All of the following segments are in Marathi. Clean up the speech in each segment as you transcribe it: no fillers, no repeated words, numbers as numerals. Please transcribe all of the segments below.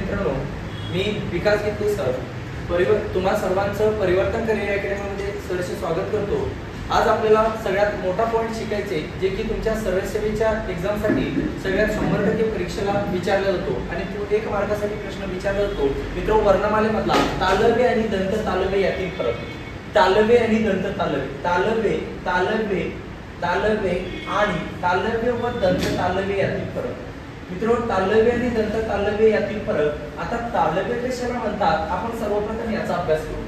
मित्रांनो, मी विकास घेतले सर तुम्हा सर्वांचं परिवर्तन करिअर अकॅडमीमध्ये सहर्ष स्वागत करतो। आज आपल्याला सगळ्यात मोठा पॉइंट शिकायचे जे की तुमच्या सर्व्हिसेवेच्या एक्झामसाठी सगळ्यात 100% परीक्षेला विचारला जातो आणि तो 1 मार्कासाठी प्रश्न विचारला जातो। मित्रांनो, वर्णमालेमधला तालव्य आणि दंत तालव्य यातील फरक। तालव्य आणि दंत तालव्य, तालव्य तालव्य तालव्य आणि तालव्य व दंत तालव्य यातील फरक। मित्रांनो, तालव्य आणि दंत तालव्य यातील फरक। आता तालव्य कशाला म्हणतात आपण सर्वप्रथम याचा अभ्यास करू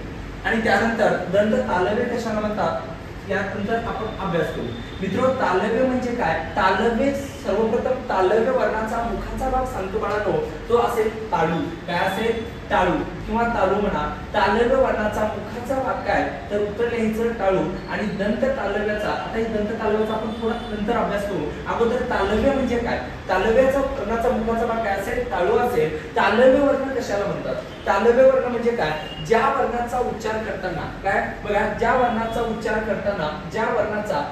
आणि त्यानंतर दंत तालव्य कशाला म्हणतात यानंतर आपण अभ्यास करू। मित्रांनो, तालव्य म्हणजे काय? तालव्य सर्वप्रथम तालव्य वर्णाचा मुखाचा भाग सांगतो बाळांनो, तो असेल ताळू। काय असेल? टाळू किंवा तालू म्हणा। तालव्य वर्णाचा मुखाचा भाग काय? तर उत्तर लिहायचं टाळू। आणि दंत तालव्याचा, आता हे दंत तालव्याचा आपण थोडा नंतर अभ्यास करू। अगोदर तालव्य म्हणजे काय? तालव्याचा वर्णाचा मुखाचा भाग काय असेल? टाळू असेल। तालव्य वर्ण कशाला म्हणतात? तालव्य वर्ण म्हणजे काय? ज्या वर्णाचा उच्चार करताना, काय बघा, ज्या वर्णाचा उच्चार करताना, ज्या वर्णाचा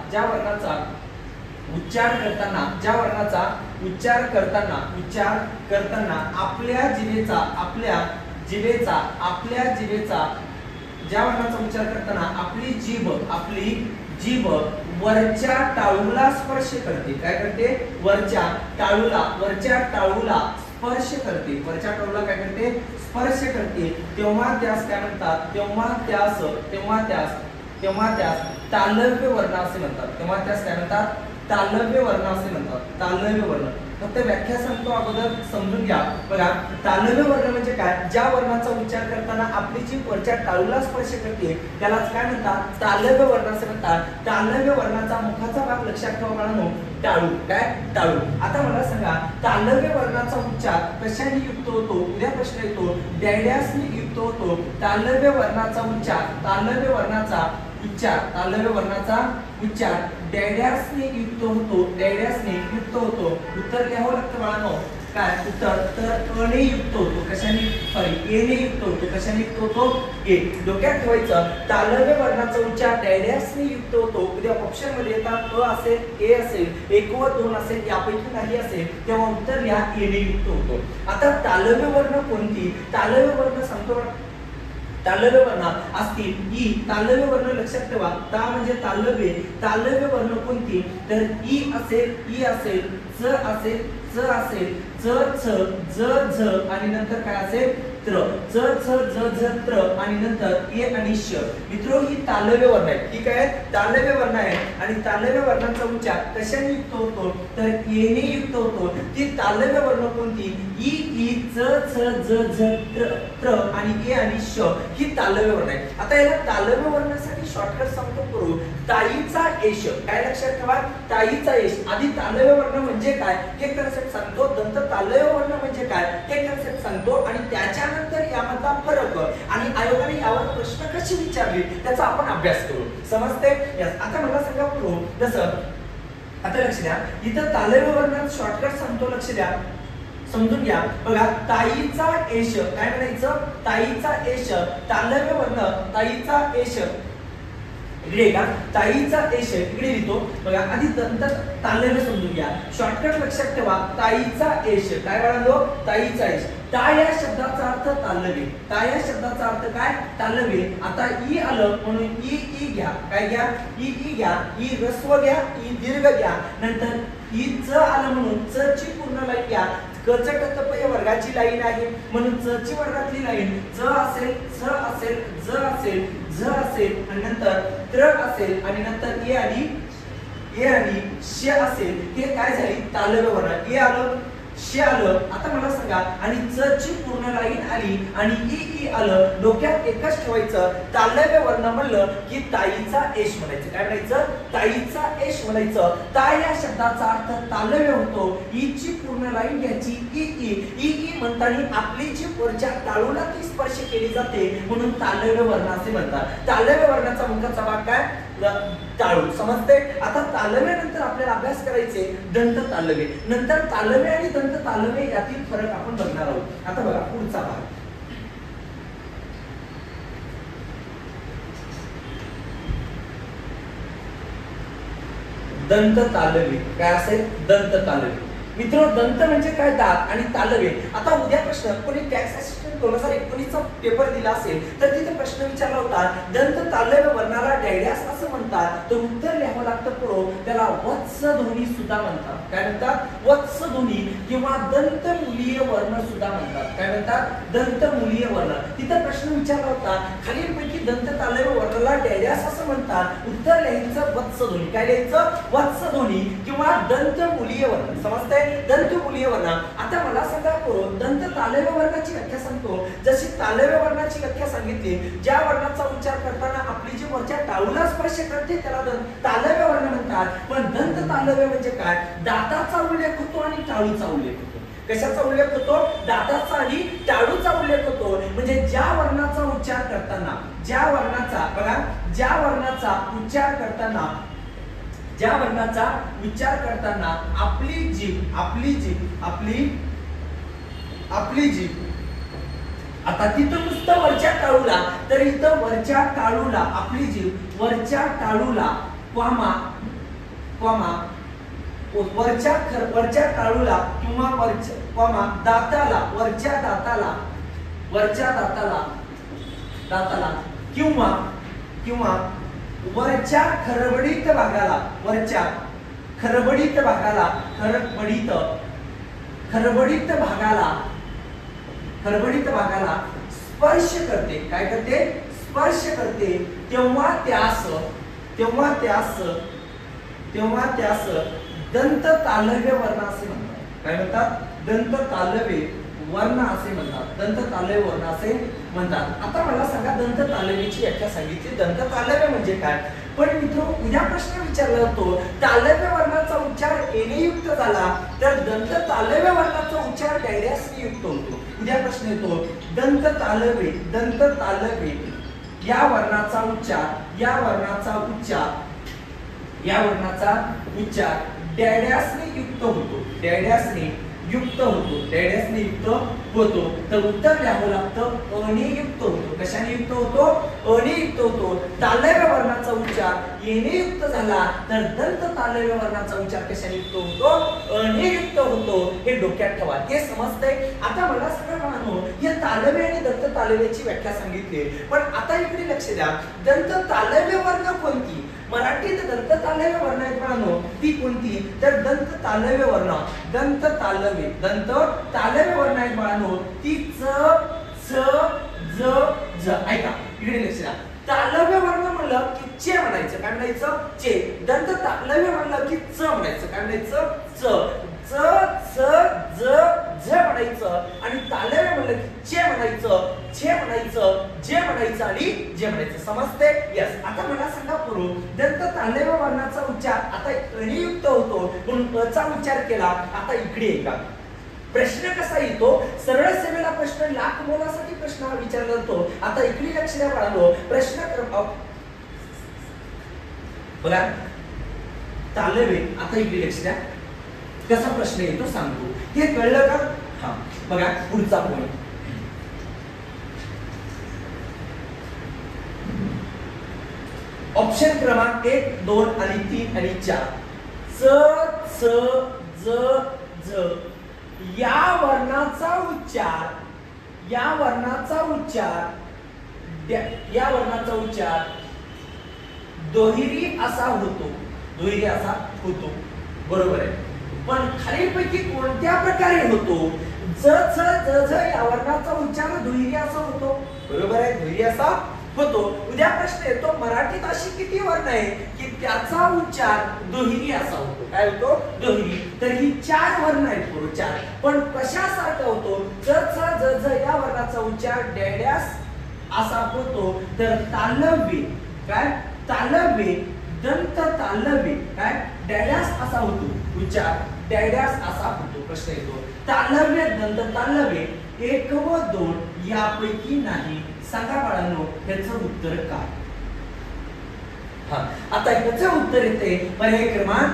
उच्चार करताना आपल्या जिभेचा ज्या वर्णाचा उच्चार करताना आपली जीभ वरच्या टाळूला स्पर्श करते। काय करते? वरच्या टाळूला स्पर्श करते। वरच्या टाळूला काय करते? स्पर्श करते। तेव्हा त्यास काय म्हणतात? तेव्हा त्यास तालव्य वर्ण असे म्हणतात। तेव्हा त्यास काय म्हणतात? तालव्य वर्ण असे म्हणतात। तालव्य वर्ण फक्त व्याख्या सांगतो, अगोदर समजून घ्या। बघा, तालव्य वर्ण म्हणजे काय? ज्या वर्णाचा उच्चार करताना आपली जीभ वरच्या टाळूला स्पर्श करते त्यालाच काय म्हणतात? तालव्य वर्ण असे म्हणतात। तालव्य वर्णाचा मुखाचा भाग लक्षात ठेवा बाळांनो, टाळू। काय? टाळू। आता मला सांगा, तालव्य वर्णाचा उच्चार कशाने युक्त होतो? उद्या प्रश्न येतो, डॅड्यासने युक्त होतो। तालव्य वर्णाचा उच्चार डॅड्यासने युक्त होतो। उत्तर लिहावं लागतं बाळांनो। काय उत्तर? तर अने युक्त होतो। कशाने? एने युक्त होतो। कशाने युक्त होतो? ए। डोक्यात ठेवायचं, तालव्य वर्णाचा उच्चार डॅड्यासने युक्त होतो। उद्या ऑप्शन मध्ये येतात अ असेल, ए असेल, 1 व 2 असेल, यापैकी काही असेल, तेव्हा उत्तर लिहा एने युक्त होतो। आता तालव्य वर्ण कोणती? तालव्य वर्ण सांगतो। तालव्य वर्ण असतील ई। तालव्य वर्ण लक्षात ठेवा, ता म्हणजे तालव्य। तालव्य वर्ण कोणती? तर ई असेल, च असेल, च छ, ज झ आणि नंतर काय असेल? त्र। च छ ज झ त्र आणि नंतर ए आणि श। मित्रो, ही तालव्य वर्ण आहे। ठीक आहे, तालव्य वर्ण आहे आणि तालव्य वर्णाचा उच्चार कशाने युक्त होतो? तर एने युक्त होतो। ती तालव्य वर्ण कोणती? ई, च छ ज झ त्र आणि ए आणि श ही तालव्य वर्ण आहे। आता याला तालव्य वर्णासाठी शॉर्टकट सांगतो करू। ताईचा एश। काय लक्षात ठेवा? ताईचा एश। आधी तालव्य वर्ण म्हणजे काय हे कन्सेप्ट सांगतो, दंत तालव्य वर्ण म्हणजे काय हे कन्सेप्ट सांगतो आणि त्याच्यानंतर यामधला फरक आणि आयोगाने यावर प्रश्न कसे विचारले त्याचा आपण अभ्यास करू। समजते? यस। आता मला सांगा करू, जसं आता लक्ष द्या, इथं तालव्य वर्णात शॉर्टकट सांगतो, लक्ष द्या, समजून घ्या। बघा, ताईचा एश काय म्हणायचं? ताईचा एश तालव्य वर्ण, ताईचा एश इकडे का? ताईचा एश इकडे लिहितो। बघा, आधी दंत तालव्य समजून घ्या। शॉर्टकट लक्षात ठेवा, ताईचा एश काय म्हणालो? ताईचा एश। ता या शब्दाचा अर्थ तालव्य। ता या शब्दाचा अर्थ काय? तालव्य। आता ई आलं म्हणून ई घ्या। काय घ्या? ई घ्या। ई ह्रस्व घ्या, ई दीर्घ घ्या। नंतर ई च आलं म्हणून च ची पूर्ण लाईन घ्या। क च ट क प या वर्गाची लाईन आहे म्हणून च ची वर्गातली लाईन च असेल, च असेल, ज असेल, झ असेल आणि नंतर त्र असेल आणि नंतर ए आणि श असेल। हे काय झाली? तालव्य वर्ण। ए आलं, श आलं। आता मला सांगा, आणि च ची पूर्ण लाईन आली आणि ई आलं। डोक्यात एकच ठेवायचं, तालव्य वर्ण म्हणलं की ताईचा एश म्हणायचं। काय म्हणायचं? ताईचा एश म्हणायचं। ता या शब्दाचा अर्थ तालव्य होतो। ई ची पूर्ण लाईन घ्यायची, ई म्हणताना आपली जी वरच्या टाळूला ती स्पर्श केली जाते म्हणून तालव्य वर्ण असे म्हणतात। तालव्य वर्णाचा मुखाचा भाग काय? टाळू। समजते? आता तालव्य नंतर आपल्याला अभ्यास करायचे दंत तालव्य। नंतर तालव्य आणि दंत तालव्य यातील फरक आपण बघणार आहोत। आता बघा पुढचा भाग, दंत तालव्य। काय असेल? दंत तालव्य। मित्र दंत म्हणजे काय दात आणि तालवे. आता उद्या प्रश्न कोणी टॅक्स असिस्टंट 2019 चा पेपर दिला असेल तर तिथे प्रश्न विचारला होता दंत तालव्य वर्णाला डॅडॅस असं म्हणतात तर उत्तर लिहावं लागतं पुढे त्याला वत्स ध्वनी सुद्धा म्हणतात. काय म्हणतात वत्स ध्वनी किंवा दंत मूलीय वर्ण सुद्धा म्हणतात. काय म्हणतात दंत मूलीय वर्ण. तिथे प्रश्न विचारला होता खालीलपैकी दंत तालव्य वर्णाला डॅडॅस असं म्हणतात उत्तर लिहायचं वत्स ध्वनी. काय लिहायचं वत्स ध्वनी किंवा दंत मूलीय वर्ण. समजतंय दंत मूलीय वर्ण. आता मला सांगा दंत तालव्य वर्णाची व्याख्या सांगतो. जशी तालव्य वर्णाची व्याख्या सांगितली ज्या वर्णाचा उच्चार करताना आपली जी वरच्या टाळूला स्पर्श करते त्याला तालव्य वर्ण म्हणतात. पण दंत तालव्य म्हणजे काय दाताचा उल्लेख होतो आणि टाळूचा उल्लेख होतो. कशाचा उल्लेख होतो दाताचा आणि टाळूचा उल्लेख होतो. म्हणजे ज्या वर्णाचा उच्चार करताना ज्या वर्णाचा बघा ज्या वर्णाचा उच्चार करताना आपली जीभ आता तिथं नुसतं वरच्या टाळूला तर इथं वरच्या टाळूला आपली जीभ वरच्या टाळूला वरच्या टाळूला किंवा दाताला वरच्या दाताला किंवा वरच्या खरबडीत भागाला स्पर्श करते. काय करते स्पर्श करते तेव्हा त्यास दंत तालव्य वर्ण असे म्हणतात. काय म्हणतात दंत तालव्य वर्ण असे म्हणतात. दंत तालव्य वर्ण असे म्हणतात. आता मला सांगा दंत तालव्याची व्याख्या सांगितली दंत तालव्य म्हणजे काय. पण मित्र उद्या प्रश्न विचारला जातो तालव्य वर्णाचा उच्चार एने युक्त झाला तर दंत तालव्य वर्णाचा उच्चार डॅडॅसने युक्त होतो. उद्या प्रश्न येतो दंत तालव्य या वर्णाचा उच्चार डॅडॅसने युक्त होतो. तर उत्तर लिहावं लागतं अने युक्त होतो. कशाने युक्त होतो अने युक्त होतो. तालव्य वर्णाचा उच्चार येने युक्त झाला तर दंत तालव्य वर्णाचा उच्चार कशाने युक्त होतो अने युक्त होतो. हे डोक्यात ठेवा. हे समजतंय. आता मला सांगा म्हणून या तालव्य आणि दंत तालव्याची व्याख्या सांगितली. पण आता इकडे लक्ष द्या दंत तालव्य वर्ण कोणती मराठीत दंत तालव्य वर्ण आहेत म्हणून ती कोणती तर दंत तालव्य वर्ण वर्ण आहेत म्हणून ती च ज ज. ऐका इकडे लक्ष द्या. तालव्य वर्ण म्हणलं की चे म्हणायचं. काय म्हणायचं चे. दंत तालव्य म्हणलं की च म्हणायचं. काय म्हणायचं च च ज झ म्हणायचं आणि तालव्य म्हणलं की चे म्हणायचं छे म्हणायचं जे म्हणायचं आणि जे म्हणायचं. समजते यस. आता मला सांगा दंत तालव्य वर्णाचा उच्चार आता अनियुक्त होतो म्हणून अ चा उच्चार केला. आता इकडे ऐका प्रश्न कसा येतो सरळ सेवेला प्रश्न लाख मोलासाठी प्रश्न हा विचारला जातो. आता इकडे लक्ष द्या बाळांनो. प्रश्न बघा तालव्य. आता इकडे लक्ष द्या कसा प्रश्न येतो सांगतो. हे कळलं का. हा बघा पुढचा पॉइंट ऑप्शन क्रमांक 1 2 आणि 3 आणि 4 च च ज झ या वर्णाचा उच्चार दुहेरी असा होतो. बरोबर आहे. पण खालीलपैकी कोणत्या प्रकारे होतो ज च ज झ या वर्णाचा उच्चार दुहेरी असा होतो. बरोबर आहे दुहेरी असा होतो. उद्या प्रश्न येतो मराठीत अशी किती वर्ण आहे की त्याचा उच्चार दुहेरी असा होतो. काय होतो दुहेरी. तर ही 4 वर्ण आहेत बरोबर 4. पण कशासारखा होतो ज च ज झ या वर्णाचा उच्चार डॅडॅस असा होतो. तर तालव्य काय तालव्य दंत तालव्य काय डॅडॅस असा होतो. उच्चार डॅडॅस असा होतो. प्रश्न येतो तालव्य दंत तालव्य 1 व 2 यापैकी नाही. सांगा बाळांनो याचं उत्तर काय. आता याचं उत्तर येते पर्याय क्रमांक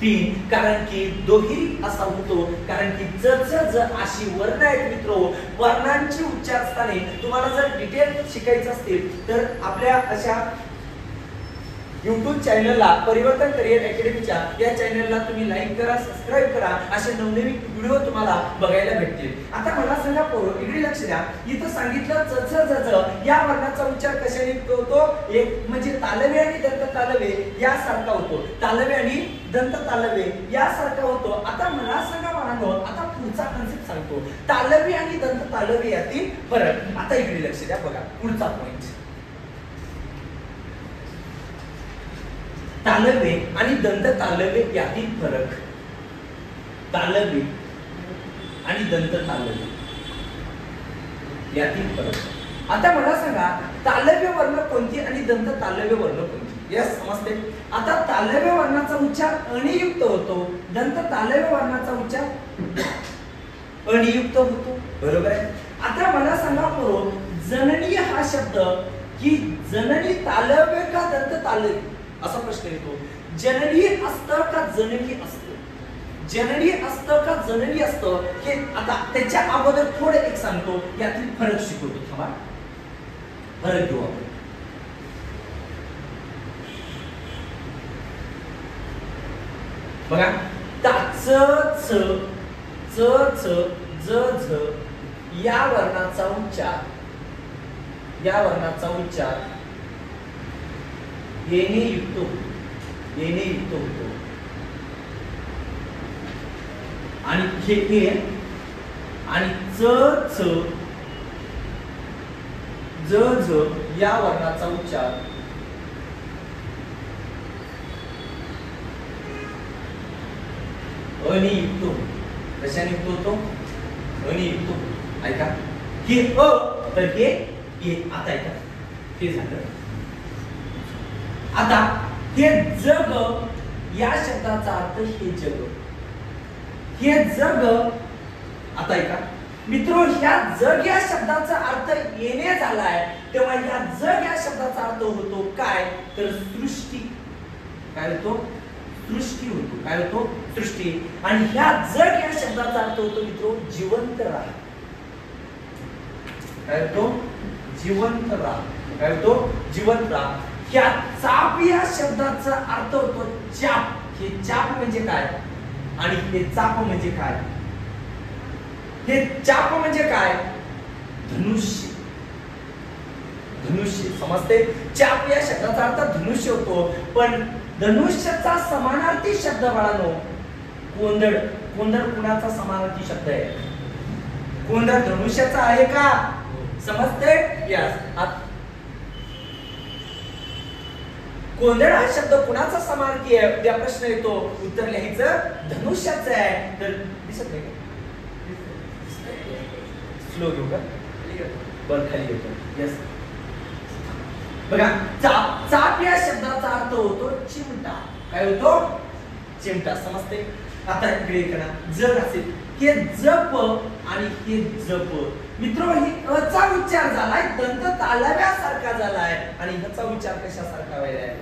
3. कारण की दुहेरी असा होतो. कारण की ज च ज अशी वर्ण आहेत मित्रो. वर्णांची उच्चारस्थाने तुम्हाला जर डिटेल शिकायचं असतील तर आपल्या अशा YouTube चॅनलला परिवर्तन करिअर अकॅडमीच्या या चॅनलला तुम्ही लाईक करा, सबस्क्राईब करा, असे नवनवीन व्हिडिओ तुम्हाला बघायला भेटतील. आता मला सांगा पोरं, इकडे लक्ष द्या. इथं सांगितलं च ज ज या वर्णाचा उच्चार कशाने होतो? एक म्हणजे तालवे आणि दंत तालवे यासारखा होतो. तालवे आणि दंत तालवे यासारखा होतो. आता मला सांगा बाळांनो, आता पुढचा कन्सेप्ट सांगतो. तालवे आणि दंत तालवे यातील फरक. आता इकडे लक्ष द्या, बघा पुढचा पॉइंट. तालवे आणि दंत तालवे यातील फरक. तालवे आणि दंत तालवे यातील फरक. आता मला सांगा, तालव्य वर्ण कोणती आणि दंत तालव्य वर्ण कोणती? यस, समजते. आता तालव्य वर्णाचा उच्चार अनियुक्त होतो, दंत तालव्य वर्णाचा उच्चार अनियुक्त होतो. बरोबर आहे. आता मला सांगा पोरो, जननी हा शब्द की जननी तालव्य का दंत तालव्य असा प्रश्न येतो. जननी असतं का जननी असतं? जननी असतं का जननी असतं हे आता त्याच्या अगोदर थोडं एक सांगतो, यातील फरक शिकवतो. थांबा, फरक घेऊ आपण. बघा, च च ज झ या वर्णाचा उच्चार येणे युक्त होतो. आणि हे आणि च ज झ या वर्णाचा उच्चार अनियुक्त होतो. कशाने युक्त होतो? अनियुक्त. ऐका, हे अ तर हे ए. आता ऐका, हे झालं. आता हे जग या शब्दाचा अर्थ हे जग. हे जग. आता ऐका मित्रो, ह्या जग या शब्दाचा अर्थ येणे झालाय, तेव्हा या जग या शब्दाचा अर्थ होतो काय? तर सृष्टी. काय होतो? सृष्टी होतो. काय होतो? सृष्टी. आणि ह्या जग या शब्दाचा अर्थ होतो मित्रो जिवंत राहा. काय होतो? जिवंत राहा. काय होतो? जिवंत राहा. ह्या चाप या शब्दाचा अर्थ होतो चाप. हे चाप म्हणजे काय आणि हे चाप म्हणजे काय? हे चाप म्हणजे काय? धनुष्य. धनुष्य. समजते? चाप या शब्दाचा अर्थ धनुष्य होतो, पण धनुष्याचा समानार्थी शब्द बाळांनो कोंदड. कोंदड कुणाचा समानार्थी शब्द आहे? कोंदड धनुष्याचा आहे का? समजते? यस. कोंदड हा शब्द कुणाचा समानार्थी आहे? त्या प्रश्न येतो, उत्तर लिहायचं धनुष्याचं आहे. तर दिसत नाही का? स्लो घेऊ का? बर, खाली घेतो. यस. बघा, चाप या शब्दाचा अर्थ होतो चिमटा. काय होतो? चिमटा. समजते? आता इकडे करा, जग असेल, हे जप आणि हे जप. मित्रो, ही अचा उच्चार झालाय दंत तालव्यासारखा झालाय आणि ह्याचा उच्चार कशासारखा व्हायलाय?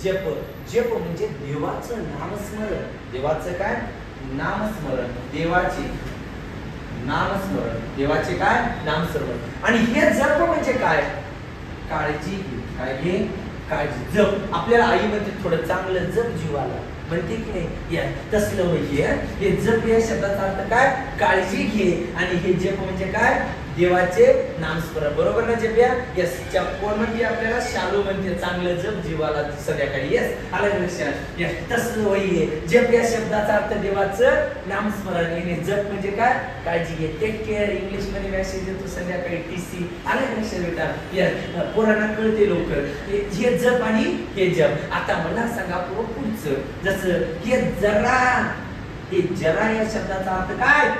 जप. जप म्हणजे देवाचं नामस्मरण. देवाचं काय? नामस्मरण. देवाचे नामस्मरण. देवाचे काय? नामस्मरण. आणि हे जप म्हणजे काय? काळजी घे. काय घे? काळजी. जप. आपल्याला आई म्हणते थोडं चांगलं जप जीवाला, म्हणते की नाही? या तसलं होईल. हे जप या शब्दाचा अर्थ काय? काळजी घे. आणि हे जप म्हणजे काय? देवाचे नामस्मरण. बरोबर ना जप्या? यस. कोण म्हणते आपल्याला? शालू म्हणते चांगलं जप जीवाला संध्याकाळी. यस, आलं लक्षात? यस, तसलं होईल. जप या शब्दाचा अर्थ देवाचं नामस्मरण. आणि जप म्हणजे काय? काळजी घे. Take care. इंग्लिश मध्ये मेसेज येतो संध्याकाळी TC. आलं लक्षात बेटा? यस, पोरांना कळते लवकर. हे जप आणि हे जप. आता मला सांगा पुढचं, जसं हे जरा. हे जरा या शब्दाचा अर्थ काय?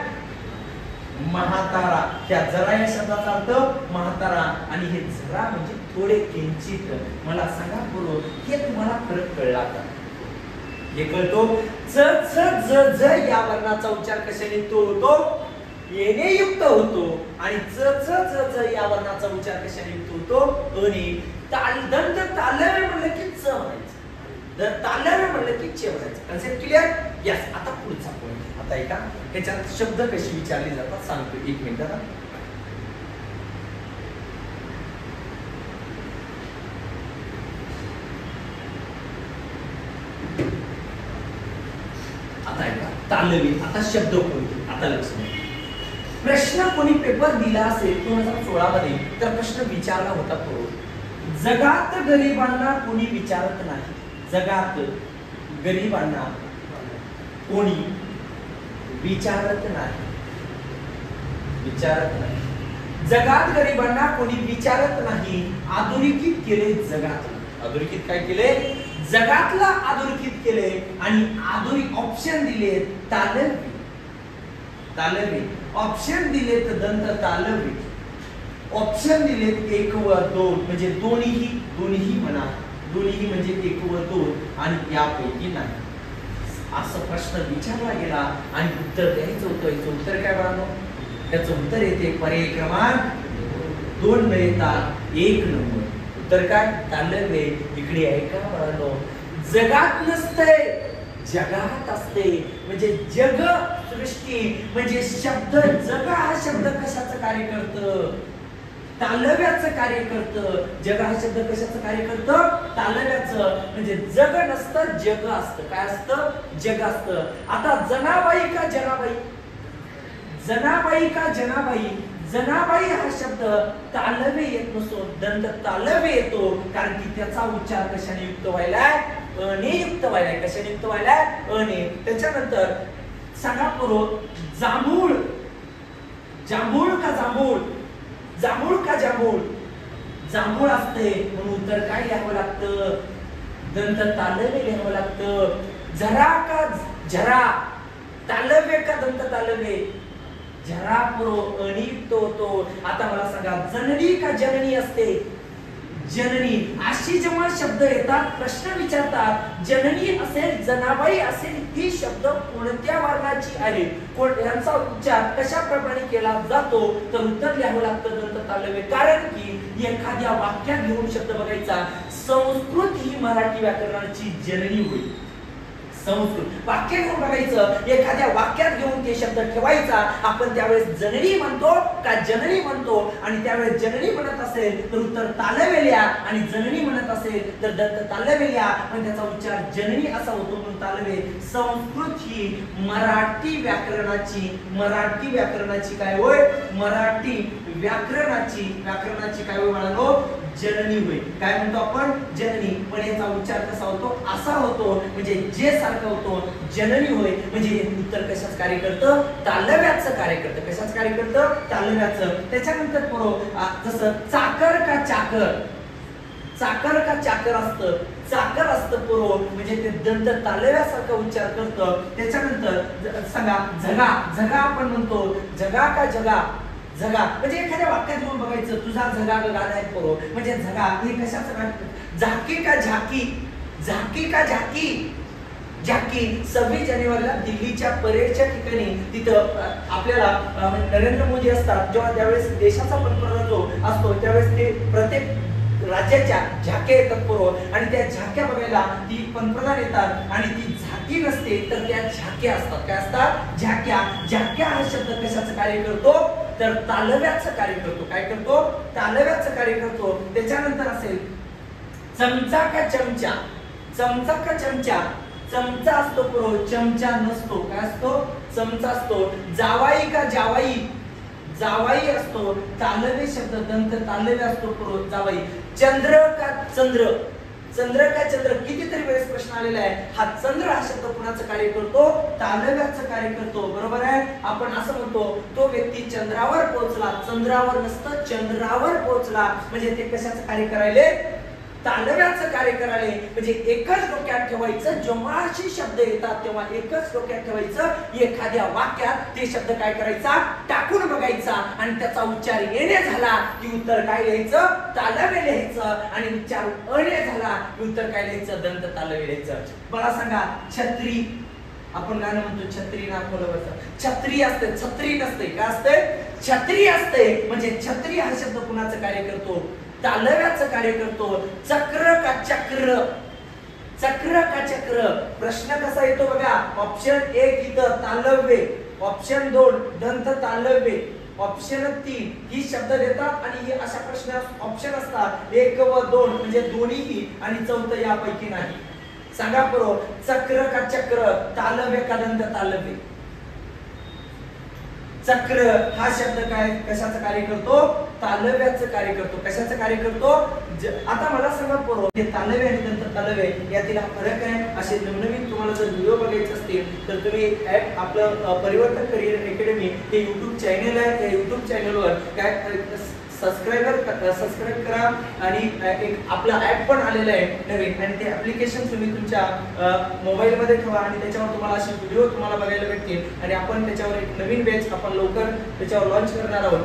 म्हातारा. त्या जरा या शब्दाचा अर्थ म्हातारा. आणि हे जरा म्हणजे थोडे, किंचित. मला सांगा बरोबर, हे तुम्हाला फरक कळला का? हे कळतो? च च ज ज या वर्णाचा उच्चार कशाने होतो? येणे युक्त होतो. आणि च च ज ज या वर्णाचा उच्चार कशाने युक्त होतो? अने. दंत तालव्य म्हणलं की च म्हणायचं, तालव्य म्हणलं की चे म्हणायचं. Concept clear? यस. आता पुढचा पॉइंट. आता ऐका, ह्याच्यात शब्द कशी विचारली जातात सांगतो. एक मिनिट. तालवे. आता शब्द कोणते, आता लक्ष द्या. प्रश्न कोणी पेपर दिला असेल 2016 मध्ये, तर प्रश्न विचारला होता तो, जगात गरिबांना कोणी विचारत नाही. जगात गरिबांना कोणी विचारत नाही. विचारत नाही. जगात गरिबांना कोणी विचारत नाही. अधोरेखित केले जगात. अधोरेखित काय केले? जगातला अधोरेखित केले आणि अधोरेखित ऑप्शन दिले तालवे. तालवे ऑप्शन दिले तर दंत तालवे. ऑप्शन दिलेत 1 व 2 म्हणजे दोन्हीही म्हणा. दोन्हीही म्हणजे 1 व 2 आणि यापैकी नाही. असं प्रश्न विचारला गेला आणि उत्तर द्यायचं होतं. याचं उत्तर काय बघा? त्याचं उत्तर येते पर्याय क्रमांक 2 मिळतात 1 नंबर. उत्तर काय? तालवे. इकडे ऐका बघा, जगात नसते जगात असते. म्हणजे जग सृष्टी म्हणजे शब्द जग हा शब्द कशाचं कार्य करतं? तालव्याचं कार्य करतं. जग हा शब्द कशाचं कार्य करतं? तालव्याचं. म्हणजे जग नसतं जग असतं. काय असतं? जग असतं. आता जनाबाई का जनाबाई? जनाबाई का जनाबाई? जनाबाई हा शब्द तालवे येत नसतो, दंत तालवे येतो. कारण की त्याचा उच्चार कशाने युक्त व्हायलाय? अने युक्त व्हायलाय. कशाने युक्त व्हायलाय? अने. त्याच्यानंतर सांगा पुरो, जांभूळ. जांभूळ का जांभूळ? जांभूळ का जांभूळ? जांभूळ असते म्हणून उत्तर काय लिहावं लागतं? दंत तालवे लिहावं लागतं. झरा का झरा? तालवे का दंत तालवे? झरा पुरो अनियुक्त होतो. आता मला सांगा, जननी का जननी असते? जननी. अशी जेव्हा शब्द येतात, प्रश्न विचारतात, जननी असेल जनाबाई असेल, ही शब्द कोणत्या वर्णाची आहे, यांचा उच्चार कशा प्रमाणे केला जातो, तर उत्तर लिहावं लागतं दंत तालवे. कारण की एखाद्या वाक्यात घेऊन शब्द बघायचा. संस्कृत ही मराठी व्याकरणाची जननी होईल. संस्कृत वाक्य घेऊन बघायचं, एखाद्या वाक्यात घेऊन ते शब्द ठेवायचा. आपण त्यावेळेस जननी म्हणतो का जननी म्हणतो? आणि त्यावेळेस जननी म्हणत असेल तर उत्तर तालवे लिहा आणि जननी म्हणत असेल तर दंत तालवे लिहा. पण त्याचा उच्चार जननी असा होतो म्हणून तालवे. संस्कृत ही मराठी व्याकरणाची काय होय? मराठी व्याकरणाची काय होय म्हणालो? जननी होय. काय म्हणतो आपण? जननी. पण याचा उच्चार कसा होतो? असा होतो. म्हणजे जे सारखं होतो, जननी होय. म्हणजे उत्तर कशाच कार्य करतं? तालव्याचं कार्य करतं. कशाच कार्य करतं? तालव्याचं. त्याच्यानंतर पुरो, जसं चाकर का चाकर? चाकर का चाकर असतं? चाकर असतं पुरो. म्हणजे ते दंत तालव्यासारखा उच्चार करतं. त्याच्यानंतर सांगा, झगा. झगा आपण म्हणतो. झगा का जगा? झगा म्हणजे एखाद्या वाक्यात घेऊन बघायचं, तुझा झगा गाणं आहे पुरो. म्हणजे झगा हे कशाचं काय? झाकी का झाकी? झाकी का झाकी? झाकी. 26 जानेवारीला दिल्लीच्या परेडच्या ठिकाणी तिथं आपल्याला नरेंद्र मोदी असतात. जेव्हा त्यावेळेस देशाचा पंतप्रधान जो असतो त्यावेळेस ते प्रत्येक राज्याच्या झाक्या येतात पुरो. आणि त्या झाक्या बघायला ती पंतप्रधान येतात आणि ती झाकी नसते तर त्या झाक्या असतात. काय असतात? झाक्या. झाक्या हा शब्द कशाचं कार्य करतो? तर तालव्याचं कार्य करतो. काय करतो? तालव्याचं कार्य करतो. त्याच्यानंतर असेल चमचा का चमचा? चमचा का चमचा? चमचा असतो पुरो, चमचा नसतो. काय असतो? चमचा असतो. जावाई का जावाई? जावाई असतो. तालवे शब्द दंत तालवे असतो पुरो, जावाई. चंद्र का चंद्र? चंद्र का चंद्र? कितीतरी वेळेस प्रश्न आलेला आहे. हा चंद्र हा शब्द कुणाचं कार्य करतो? तालव्याचं कार्य करतो. बरोबर आहे. आपण असं म्हणतो, तो व्यक्ती चंद्रावर पोहोचला. चंद्रावर नसतं, चंद्रावर पोहोचला. म्हणजे ते कशाचं कार्य करायले? तालव्याचं कार्य करायले. म्हणजे एकच डोक्यात ठेवायचं, जेव्हा अशी शब्द येतात तेव्हा एकच डोक्यात ठेवायचं. एखाद्या वाक्यात ते शब्द काय करायचा? टाकून बघायचा आणि त्याचा उच्चार येणे झाला की उत्तर काय लिहायचं? तालवे लिहायचं. आणि उच्चार अणे झाला की उत्तर काय लिहायचं? दंत तालवे लिहायचं. मला सांगा, छत्री. आपण गाणं म्हणतो, छत्री ना खोलवरचं. छत्री असते, छत्री नसते. काय असते? छत्री असते. म्हणजे छत्री हा शब्द कुणाचं कार्य करतो? तालव्याचं कार्य करतो. चक्र का चक्र? चक्र का चक्र? प्रश्न कसा येतो बघा. ऑप्शन 1 इथं तालव्य, ऑप्शन 2 दंत तालव्य, ऑप्शन 3 ही शब्द देतात आणि हे अशा प्रश्न ऑप्शन असतात 1 व 2 म्हणजे दोन्हीही आणि चौथं यापैकी नाही. सांगा बरो, चक्र का चक्र, तालव्य का दंत तालव्य? चक्र हा शब्द काय कशाचं कार्य करतो? तालव्याचं कार्य करतो. कशाचं कार्य करतो? आता मला सांगा बरो, हे तालव्य आणि दंत तालव्य यातील फरक आहे. असे नवनवीन तुम्हाला जर व्हिडिओ बघायचे असतील तर तुम्ही ऍप आपलं परिवर्तन करिअर अकॅडमी हे YouTube चॅनल आहे. त्या YouTube चॅनलवर काय सबस्क्राईब करा आणि एक आपला ऍप पण आलेला आहे नवीन, आणि ते ऍप्लिकेशन तुम्ही तुमच्या मोबाईल मध्ये ठेवा आणि त्याच्यावर तुम्हाला असे व्हिडिओ तुम्हाला बघायला भेटतील. आणि आपण त्याच्यावर एक नवीन बॅच आपण लवकर त्याच्यावर लॉन्च करणार आहोत.